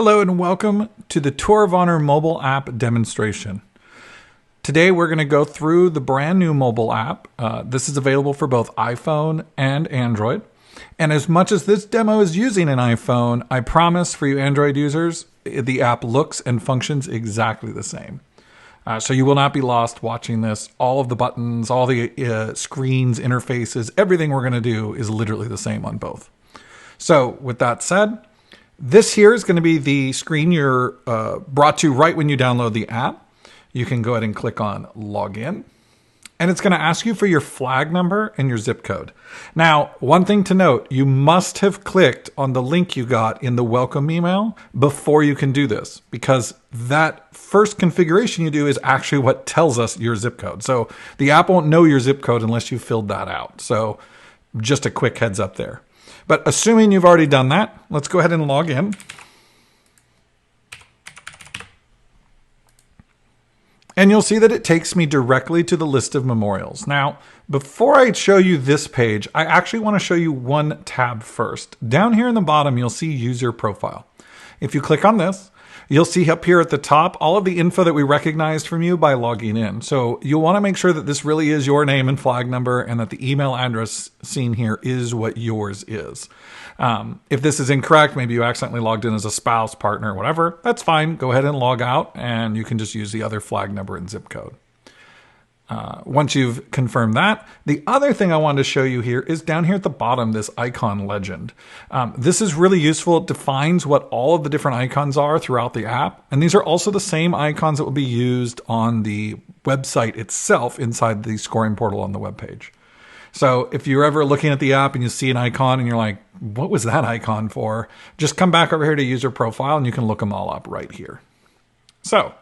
Hello and welcome to the Tour of Honor mobile app demonstration. Today we're going to go through the brand new mobile app. This is available for both iPhone and Android. And as much as this demo is using an iPhone, I promise for you Android users, the app looks and functions exactly the same. So you will not be lost watching this. All of the buttons, all the screens, interfaces, everything we're going to do is literally the same on both. So with that said, this here is going to be the screen you're brought to right when you download the app. You can go ahead and click on Login. And it's going to ask you for your flag number and your zip code. Now, one thing to note, you must have clicked on the link you got in the welcome email before you can do this, because that first configuration you do is actually what tells us your zip code. So the app won't know your zip code unless you filled that out. So just a quick heads up there. But assuming you've already done that, let's go ahead and log in. And you'll see that it takes me directly to the list of memorials. Now, before I show you this page, I actually want to show you one tab first. Down here in the bottom, you'll see User Profile. If you click on this, you'll see up here at the top all of the info that we recognized from you by logging in. So you'll want to make sure that this really is your name and flag number and that the email address seen here is what yours is. If this is incorrect, maybe you accidentally logged in as a spouse, partner, whatever, that's fine. Go ahead and log out and you can just use the other flag number and zip code. Once you've confirmed that, the other thing I wanted to show you here is down here at the bottom, this icon legend. This is really useful. It defines what all of the different icons are throughout the app. And these are also the same icons that will be used on the website itself inside the scoring portal on the web page. So if you're ever looking at the app and you see an icon and you're like, what was that icon for? Just come back over here to User Profile and you can look them all up right here. So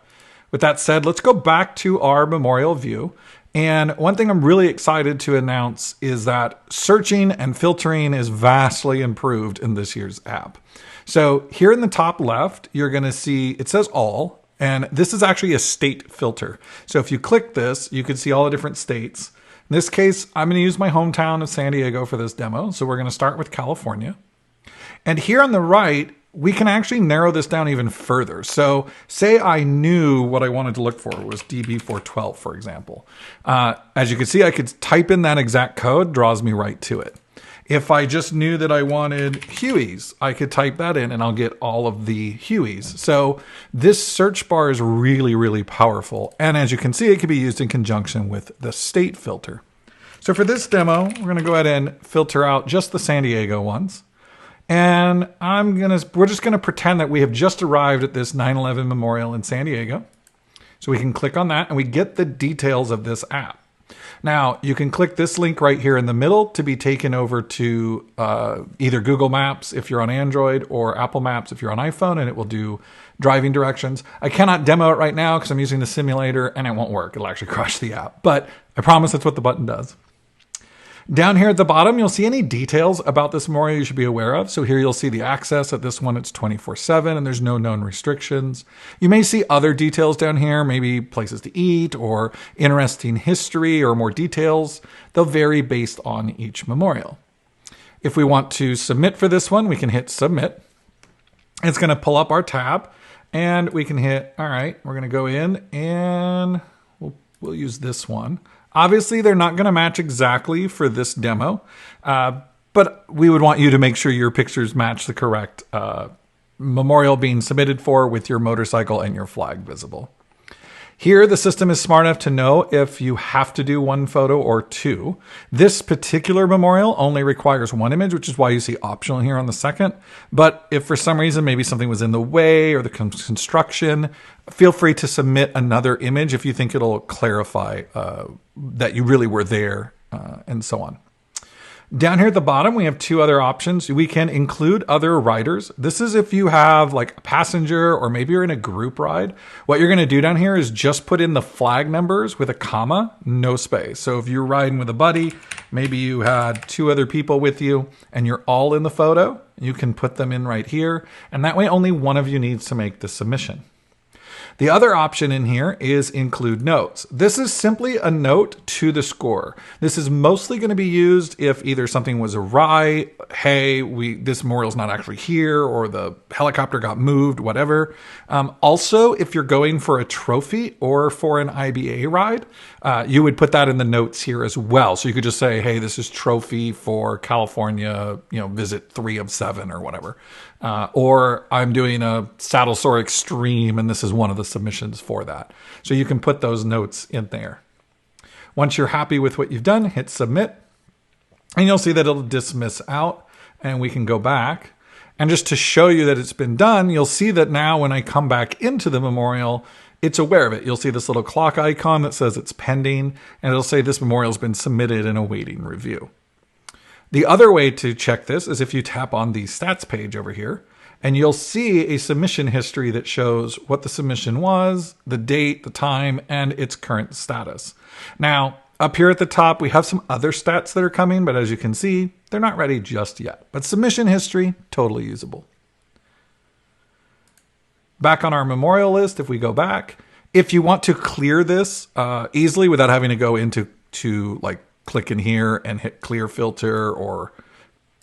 with that said, let's go back to our memorial view. And one thing I'm really excited to announce is that searching and filtering is vastly improved in this year's app. So here in the top left, you're going to see, it says all, and this is actually a state filter. So if you click this, you can see all the different states. In this case, I'm going to use my hometown of San Diego for this demo. So we're going to start with California. And here on the right, we can actually narrow this down even further. So say I knew what I wanted to look for was DB412, for example. As you can see, I could type in that exact code, draws me right to it. If I just knew that I wanted Huey's, I could type that in and I'll get all of the Huey's. So this search bar is really, really powerful. And as you can see, it can be used in conjunction with the state filter. So for this demo, we're going to go ahead and filter out just the San Diego ones. And we're just going to pretend that we have just arrived at this 9/11 memorial in San Diego. So we can click on that and we get the details of this app. Now, you can click this link right here in the middle to be taken over to either Google Maps if you're on Android or Apple Maps if you're on iPhone, and it will do driving directions. I cannot demo it right now because I'm using the simulator and it won't work. It'll actually crash the app, but I promise that's what the button does. Down here at the bottom, you'll see any details about this memorial you should be aware of. So here you'll see the access. At this one, it's 24/7 and there's no known restrictions. You may see other details down here, maybe places to eat or interesting history or more details. They'll vary based on each memorial. If we want to submit for this one, we can hit submit. It's going to pull up our tab and we can hit, all right, we're going to go in and we'll use this one. Obviously, they're not going to match exactly for this demo, but we would want you to make sure your pictures match the correct memorial being submitted for with your motorcycle and your flag visible. Here, the system is smart enough to know if you have to do one photo or two. This particular memorial only requires one image, which is why you see optional here on the second. But if for some reason maybe something was in the way or the construction, feel free to submit another image if you think it'll clarify that you really were there and so on. Down here at the bottom, we have two other options. We can include other riders. This is if you have like a passenger or maybe you're in a group ride. What you're going to do down here is just put in the flag numbers with a comma, no space. So if you're riding with a buddy, maybe you had two other people with you and you're all in the photo, you can put them in right here. And that way only one of you needs to make the submission. The other option in here is include notes. This is simply a note to the scorer. This is mostly going to be used if either something was awry, hey, this memorial's not actually here, or the helicopter got moved, whatever. Also, if you're going for a trophy or for an IBA ride, you would put that in the notes here as well. So you could just say, hey, this is trophy for California, visit 3 of 7 or whatever. Or I'm doing a Saddle Sore Extreme, and this is one of the submissions for that. So you can put those notes in there. Once you're happy with what you've done, hit submit, and you'll see that it'll dismiss out, and we can go back. And just to show you that it's been done, you'll see that now when I come back into the memorial, it's aware of it. You'll see this little clock icon that says it's pending, and it'll say this memorial's been submitted and awaiting review. The other way to check this is if you tap on the stats page over here, and you'll see a submission history that shows what the submission was, the date, the time, and its current status. Now, up here at the top, we have some other stats that are coming, but as you can see, they're not ready just yet. But submission history, totally usable. Back on our memorial list, if we go back, if you want to clear this easily without having to go into like click in here and hit clear filter, or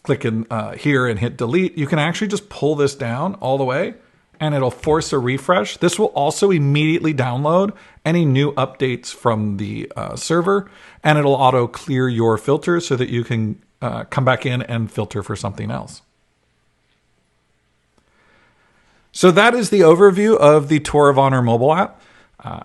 click in here and hit delete, you can actually just pull this down all the way and it'll force a refresh. This will also immediately download any new updates from the server, and it'll auto clear your filter so that you can come back in and filter for something else. So that is the overview of the Tour of Honor mobile app.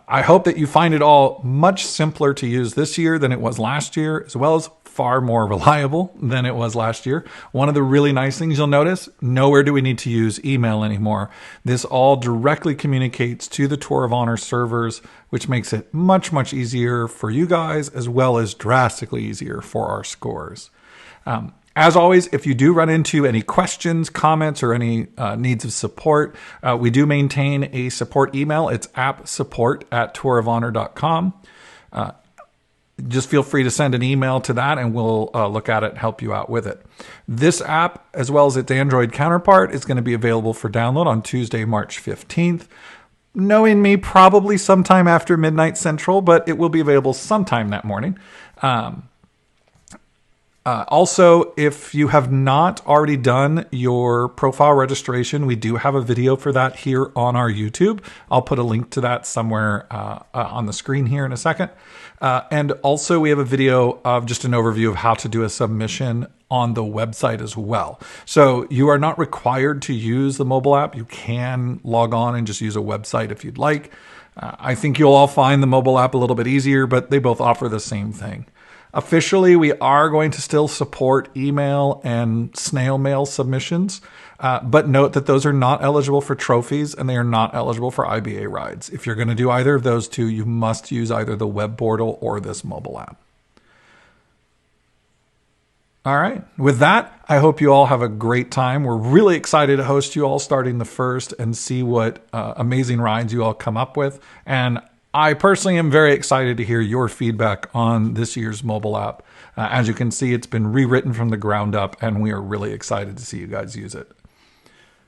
I hope that you find it all much simpler to use this year than it was last year, as well as far more reliable than it was last year. One of the really nice things you'll notice, nowhere do we need to use email anymore. This all directly communicates to the Tour of Honor servers, which makes it much, much easier for you guys, as well as drastically easier for our scorers. As always, if you do run into any questions, comments, or any needs of support, we do maintain a support email. It's appsupport@tourofhonor.com. Just feel free to send an email to that, and we'll look at it and help you out with it. This app, as well as its Android counterpart, is going to be available for download on Tuesday, March 15th. Knowing me, probably sometime after midnight Central, but it will be available sometime that morning. Also, if you have not already done your profile registration, we do have a video for that here on our YouTube. I'll put a link to that somewhere on the screen here in a second. And also we have a video of just an overview of how to do a submission on the website as well. So you are not required to use the mobile app. You can log on and just use a website if you'd like. I think you'll all find the mobile app a little bit easier, but they both offer the same thing. Officially, we are going to still support email and snail mail submissions, but note that those are not eligible for trophies and they are not eligible for IBA rides. If you're going to do either of those two, you must use either the web portal or this mobile app. All right. With that, I hope you all have a great time. We're really excited to host you all starting the 1st and see what amazing rides you all come up with. And I personally am very excited to hear your feedback on this year's mobile app. As you can see, it's been rewritten from the ground up, and we are really excited to see you guys use it.